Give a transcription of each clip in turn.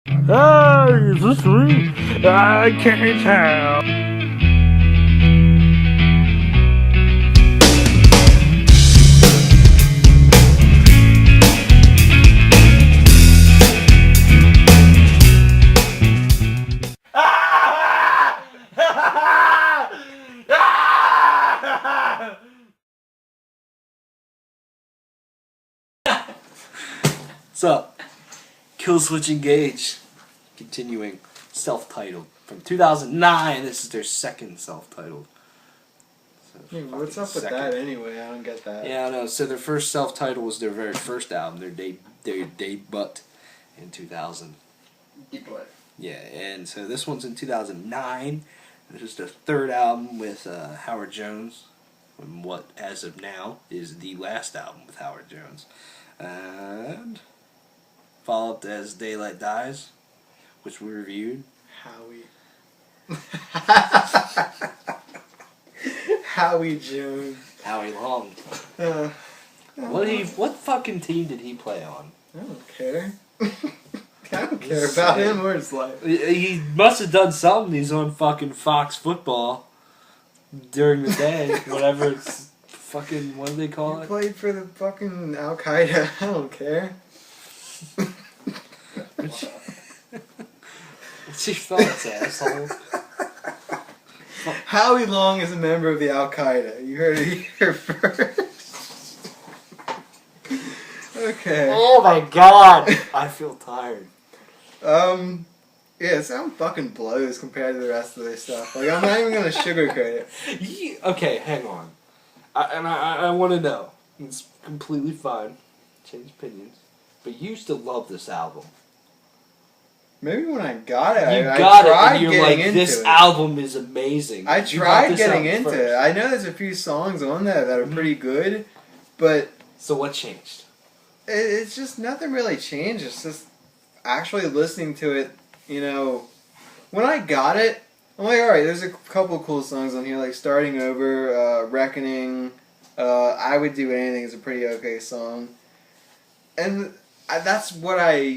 Hey, is this me? I can't tell. What's up? Killswitch Engage. Continuing. Self-titled. From 2009. This is their second self-titled. So Hey, what's up with second. that anyway? I don't get that. Yeah, I know. So their first self-titled was their very first album. Their debut in 2000. Yeah, and so this one's in 2009. This is their third album with Howard Jones. And what, as of now, is the last album with Howard Jones. And followed As Daylight Dies, which we reviewed. Howie Jones. Howie Long. What fucking team did he play on? I don't care. I don't care about him or his life. He must have done something. He's on fucking Fox Football during the day. Whatever it's fucking, what do they call He it? played for the fucking Al Qaeda. I don't care. What's your thoughts, asshole? Howie Long is a member of the Al Qaeda. You heard it here first. Okay. Oh my god! I feel tired. Yeah, some fucking blows compared to the rest of their stuff. Like, I'm not even gonna sugarcoat it. Okay, hang on. I want to know. It's completely fine. Change opinions. But you still love this album. Maybe when I got it, You I got it, tried and you're getting like, into this it. album is amazing. I You got tried this getting album into first. it. I know there's a few songs on there that are pretty good, but So what changed? it's just nothing really changed. It's just actually listening to it, you know. When I got it, I'm like, alright, there's a couple cool songs on here, like Starting Over, Reckoning, I Would Do Anything is a pretty okay song. And that's what I,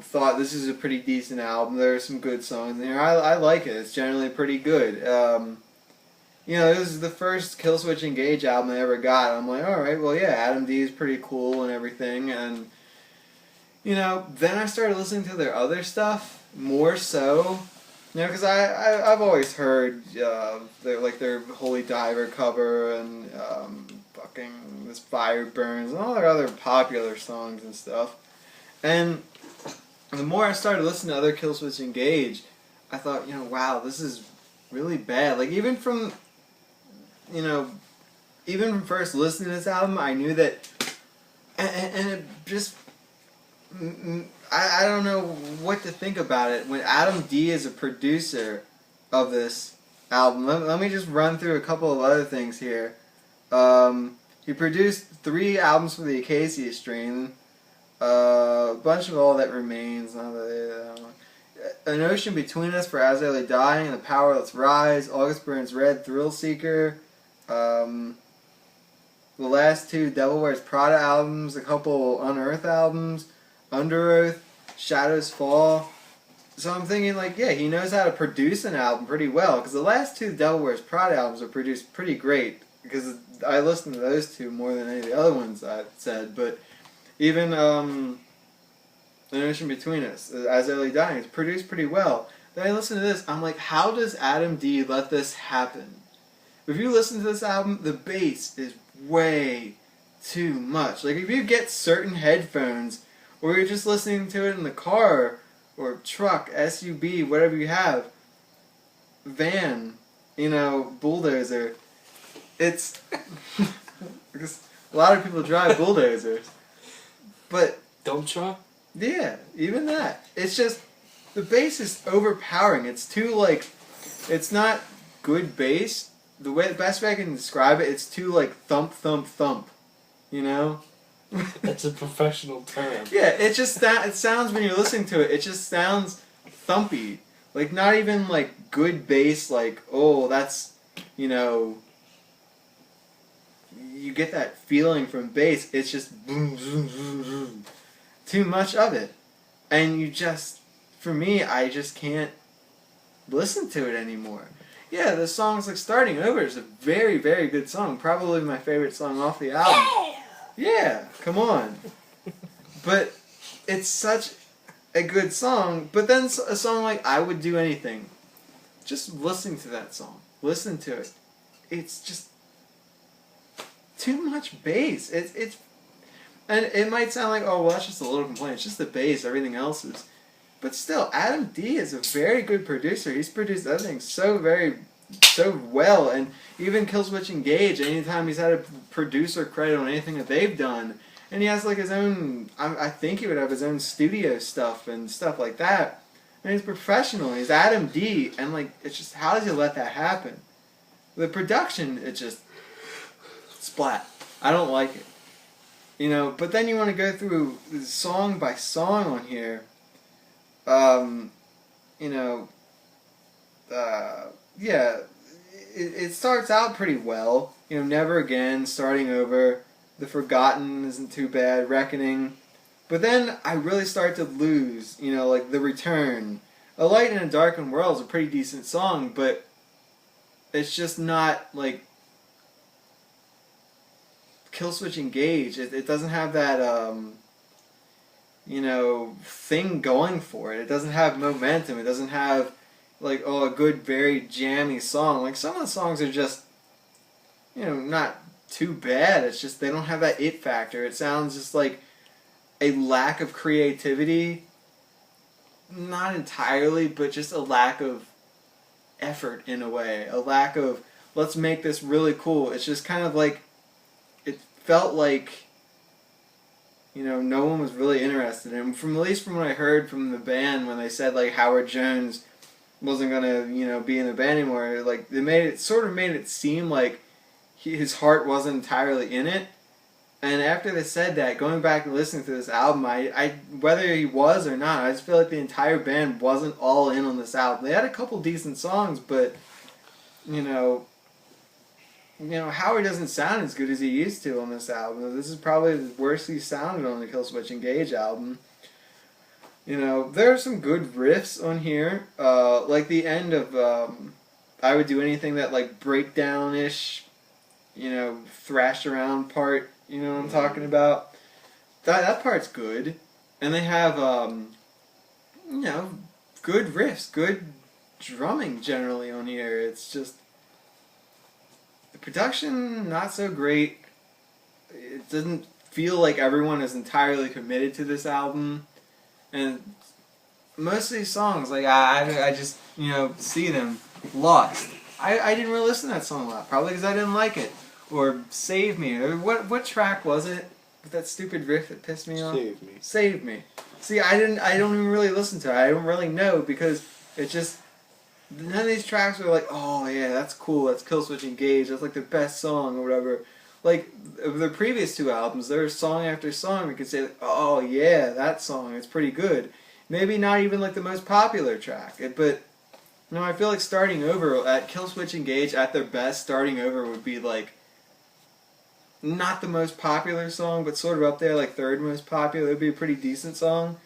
thought. This is a pretty decent album. There are some good songs in here. I like it. It's generally pretty good. This is the first Killswitch Engage album I ever got. I'm like, alright, well, yeah, Adam D is pretty cool and everything. And, then I started listening to their other stuff more so. Because I've always heard their Holy Diver cover and fucking This Fire Burns and all their other popular songs and stuff. And the more I started listening to other Killswitch Engage, I thought, wow, this is really bad. Like, even from first listening to this album, I knew that, and it just, I don't know what to think about it. When Adam D is a producer of this album, let me just run through a couple of other things here. He produced 3 albums for the Acacia Strain, a bunch of All That Remains, An Ocean Between Us for As I Lay Dying, The Power Let's Rise, August Burns Red, Thrill Seeker, the last 2 Devil Wears Prada albums, a couple Unearth albums, Under Oath, Shadows Fall. So I'm thinking, he knows how to produce an album pretty well, because the last 2 Devil Wears Prada albums are produced pretty great, because I listened to those 2 more than any of the other ones I've said, but even An Ocean Between Us, As I Lay Dying, it's produced pretty well. Then I listen to this, I'm like, how does Adam D let this happen? If you listen to this album, the bass is way too much. Like, if you get certain headphones, or you're just listening to it in the car, or truck, SUV, whatever you have, van, bulldozer, it's... because a lot of people drive bulldozers. But... Dump truck? Yeah, even that. It's just... The bass is overpowering. It's too, it's not good bass. The best way I can describe it, it's too, thump, thump, thump. That's a professional term. Yeah, it sounds, when you're listening to it, it just sounds thumpy. Like, not even, good bass, that's, you get that feeling from bass. It's just boom, boom, boom, boom. Too much of it. And you just for me, I just can't listen to it anymore. Yeah, the song's like Starting Over is a very, very good song. Probably my favorite song off the album. Yeah, come on. But it's such a good song. But then a song like I Would Do Anything, just listening to that song, listen to it. It's just too much bass. It's and it might sound like, oh well, that's just a little complaint. It's just the bass. Everything else is. But still, Adam D is a very good producer. He's produced everything so well, and even Killswitch Engage, anytime he's had a producer credit on anything that they've done, and he has like his own, I think he would have his own studio stuff and stuff like that, and he's professional, he's Adam D, and like, it's just, how does he let that happen? The production, it just, splat. I don't like it. You know, but then you want to go through song by song on here. You know, yeah, it starts out pretty well. You know, Never Again, Starting Over, The Forgotten isn't too bad, Reckoning. But then I really start to lose, you know, like The Return. A Light in a Darkened World is a pretty decent song, but it's just not, like, Killswitch Engage. It doesn't have that, you know, thing going for it. It doesn't have momentum. It doesn't have, like, oh, a good, very jammy song. Like, some of the songs are just, you know, not too bad. It's just they don't have that it factor. It sounds just like a lack of creativity. Not entirely, but just a lack of effort in a way. A lack of, let's make this really cool. It's just kind of like, it felt like, you know, no one was really interested in. At least from what I heard from the band when they said like Howard Jones wasn't gonna, you know, be in the band anymore, like they made it seem like his heart wasn't entirely in it. And after they said that, going back and listening to this album, I whether he was or not, I just feel like the entire band wasn't all in on this album. They had a couple decent songs, but you know, Howard doesn't sound as good as he used to on this album. This is probably the worst he sounded on the Killswitch Engage album. You know, there are some good riffs on here. Like the end of I Would Do Anything, that like breakdown-ish, you know, thrash around part, you know what I'm talking about? That part's good. And they have, you know, good riffs, good drumming generally on here. It's just, the production, not so great. It doesn't feel like everyone is entirely committed to this album. And most of these songs, like, I just, you know, see them lost. I didn't really listen to that song a lot, probably because I didn't like it. Or Save Me. Or what track was it? With that stupid riff that pissed me off? Save Me. Save Me. See, I don't even really listen to it. I don't really know, because it just, none of these tracks are like, oh yeah, that's cool, that's Killswitch Engage, that's like the best song or whatever. Like, the previous two albums, there's song after song we could say, oh yeah, that song, it's pretty good. Maybe not even like the most popular track, but, you know, I feel like Starting Over, at Killswitch Engage, at their best, Starting Over would be like, not the most popular song, but sort of up there, like third most popular. It would be a pretty decent song,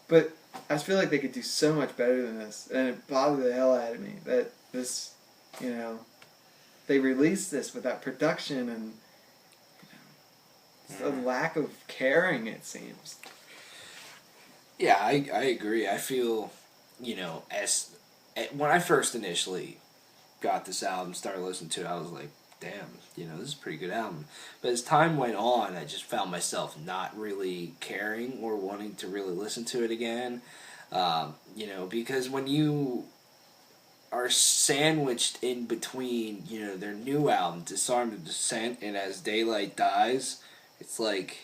but I just feel like they could do so much better than this, and it bothered the hell out of me that this, you know, they released this with that production and, you know, a lack of caring, it seems. Yeah, I agree. I feel, you know, when I first initially got this album, started listening to it, I was like, damn, you know, this is a pretty good album. But as time went on, I just found myself not really caring or wanting to really listen to it again. You know, because when you are sandwiched in between, you know, their new album, Disarm the Descent, and As Daylight Dies, it's like,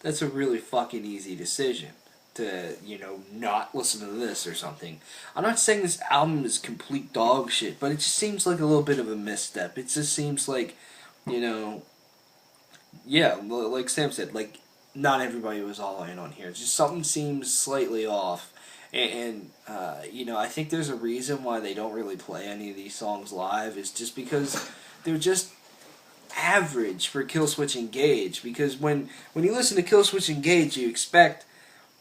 that's a really fucking easy decision to, you know, not listen to this or something. I'm not saying this album is complete dog shit, but it just seems like a little bit of a misstep. It just seems like, you know, yeah, like Sam said, like, not everybody was all in on here. Just something seems slightly off. And you know, I think there's a reason why they don't really play any of these songs live, is just because they're just average for Killswitch Engage. Because when you listen to Killswitch Engage, you expect,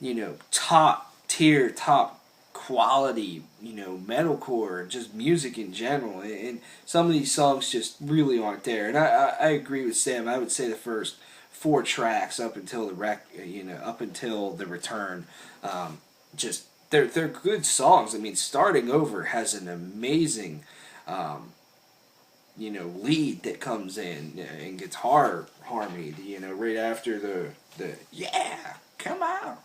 you know, top tier, top quality, metalcore, just music in general. And some of these songs just really aren't there. And I agree with Sam. I would say the first 4 tracks up until up until the return, just they're good songs. I mean, Starting Over has an amazing, lead that comes in guitar harmony. Right after the yeah, come on.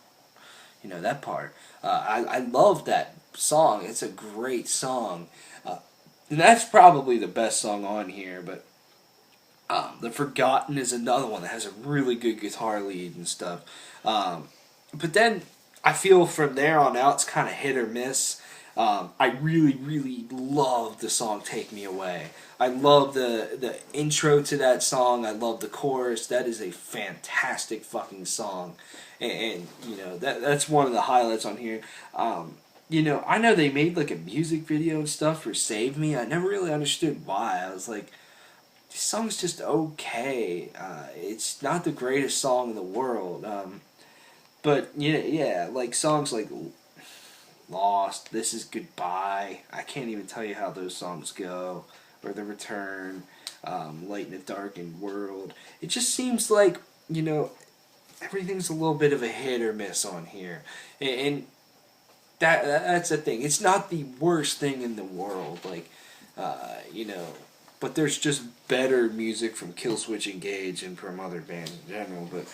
That part. I love that song. It's a great song. And that's probably the best song on here, but The Forgotten is another one that has a really good guitar lead and stuff. But then I feel from there on out it's kind of hit or miss. I really, really love the song Take Me Away. I love the intro to that song. I love the chorus. That is a fantastic fucking song. And that's one of the highlights on here. I know they made like a music video and stuff for Save Me. I never really understood why. I was like, this song's just okay. It's not the greatest song in the world. But like songs like Lost, This Is Goodbye. I can't even tell you how those songs go. Or The Return, Light in a Darkened World. It just seems like, everything's a little bit of a hit or miss on here. And that's the thing. It's not the worst thing in the world. Like, but there's just better music from Killswitch Engage and from other bands in general. But,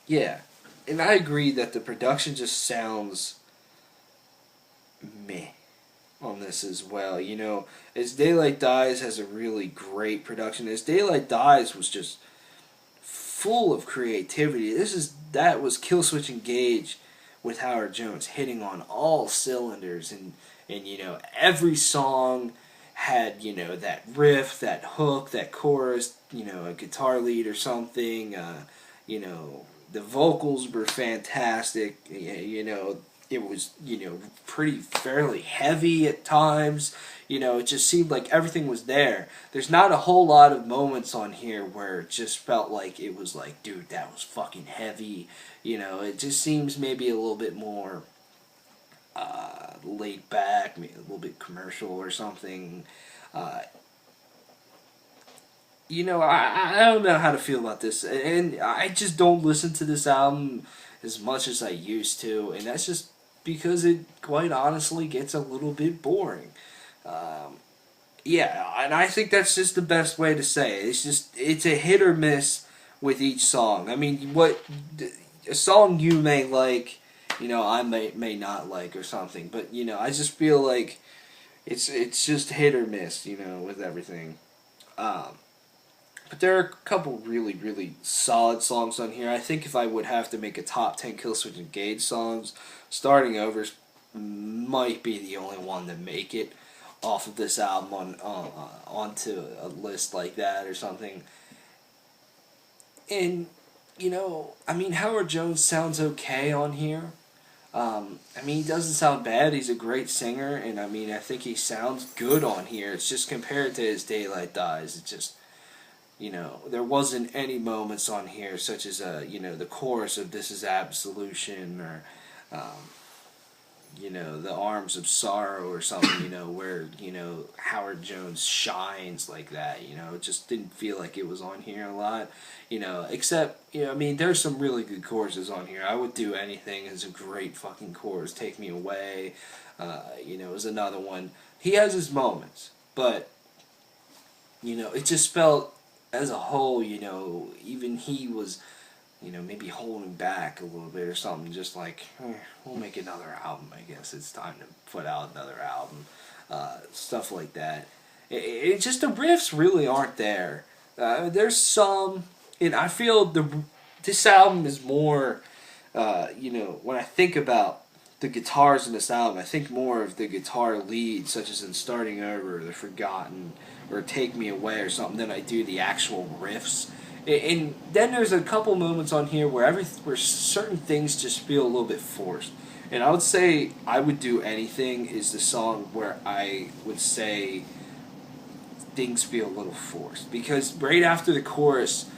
yeah. And I agree that the production just sounds meh on this as well. As Daylight Dies has a really great production. As Daylight Dies was just full of creativity. That was Killswitch Engage with Howard Jones hitting on all cylinders, and every song had that riff, that hook, that chorus, a guitar lead or something. The vocals were fantastic. It was, pretty fairly heavy at times. It just seemed like everything was there. There's not a whole lot of moments on here where it just felt like it was like, dude, that was fucking heavy. It just seems maybe a little bit more laid back, maybe a little bit commercial or something. I don't know how to feel about this, and I just don't listen to this album as much as I used to, and that's just because it, quite honestly, gets a little bit boring. And I think that's just the best way to say it. It's a hit or miss with each song. I mean, a song you may like, I may not like or something, but I just feel like it's just hit or miss, with everything. But there are a couple really, really solid songs on here. I think if I would have to make a top 10 Killswitch Engage songs, Starting Over might be the only one to make it off of this album onto a list like that or something. And, Howard Jones sounds okay on here. He doesn't sound bad. He's a great singer, and I think he sounds good on here. It's just compared to his Daylight Dies, it's just, there wasn't any moments on here such as, the chorus of This Is Absolution or, The Arms of Sorrow or something, where, Howard Jones shines like that, it just didn't feel like it was on here a lot, except, there's some really good choruses on here. I Would Do Anything is a great fucking chorus. Take Me Away, is another one. He has his moments, but, it just felt, as a whole, even he was, maybe holding back a little bit or something, just like, we'll make another album, I guess. It's time to put out another album. Stuff like that. It just, the riffs really aren't there. There's some, and I feel this album is more, when I think about the guitars in this album, I think more of the guitar leads, such as in Starting Over, The Forgotten, or Take Me Away or something, than I do the actual riffs. And then there's a couple moments on here where certain things just feel a little bit forced. And I would say I Would Do Anything is the song where I would say things feel a little forced. Because right after the chorus,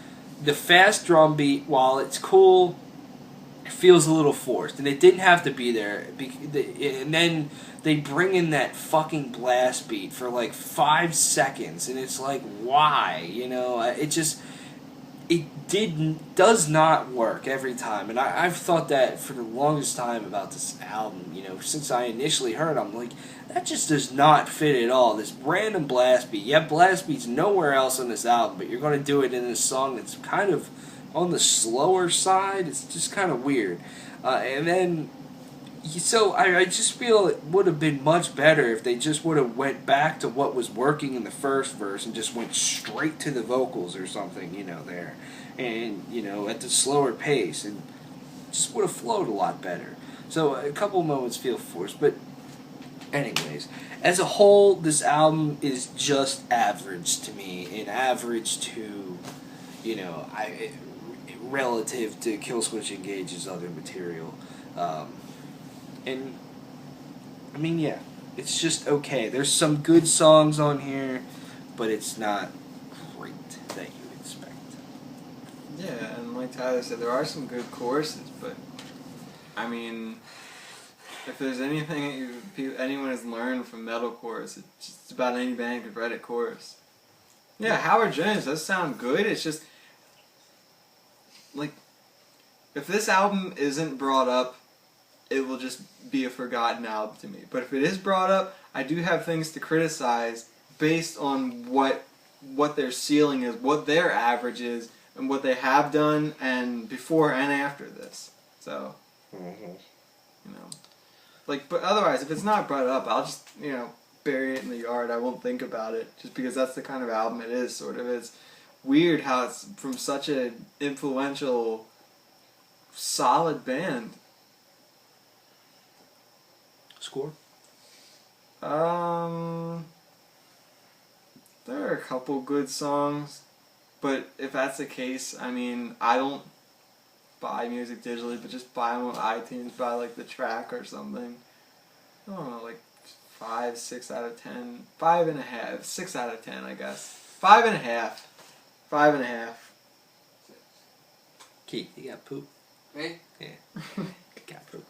the fast drum beat, while it's cool feels a little forced, and it didn't have to be there. And then they bring in that fucking blast beat for like 5 seconds, and it's like, why? You know, does not work every time, and I've thought that for the longest time about this album. You know, since I initially heard it, I'm like, that just does not fit at all. This random blast beat. Yeah, blast beat's nowhere else on this album, but you're going to do it in this song that's kind of on the slower side. It's just kind of weird. And then, so I just feel it would have been much better if they just would have went back to what was working in the first verse and just went straight to the vocals or something, you know, there. And, you know, at the slower pace, and just would have flowed a lot better. So a couple moments feel forced, but anyways, as a whole, this album is just average to me, and average to, you know, relative to Killswitch Engage's other material. And, I mean, yeah, it's just okay. There's some good songs on here, but it's not great that you would expect. Yeah, and like Tyler said, there are some good choruses, but, I mean, if there's anything that anyone has learned from metalcore, it's just about any band could write a chorus. Yeah, Howard Jones does sound good, it's just, like, if this album isn't brought up, it will just be a forgotten album to me. But if it is brought up, I do have things to criticize based on what their ceiling is, what their average is, and what they have done, and before and after this. So, you know, like, but otherwise, if it's not brought up, I'll just, you know, bury it in the yard. I won't think about it, just because that's the kind of album it is. Sort of, it's weird how it's from such an influential, solid band. Score? There are a couple good songs, but if that's the case, I mean, I don't buy music digitally, but just buy them on iTunes, buy like the track or something. I don't know, like 5, 6 out of 10, 5.5, 6 out of 10, I guess. 5.5, 5.5. Keith, you got poop? Me? Yeah. Got poop.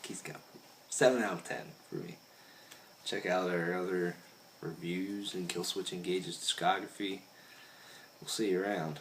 Keith's got poop. 7 out of 10 for me. Check out our other reviews and Killswitch Engage's discography. We'll see you around.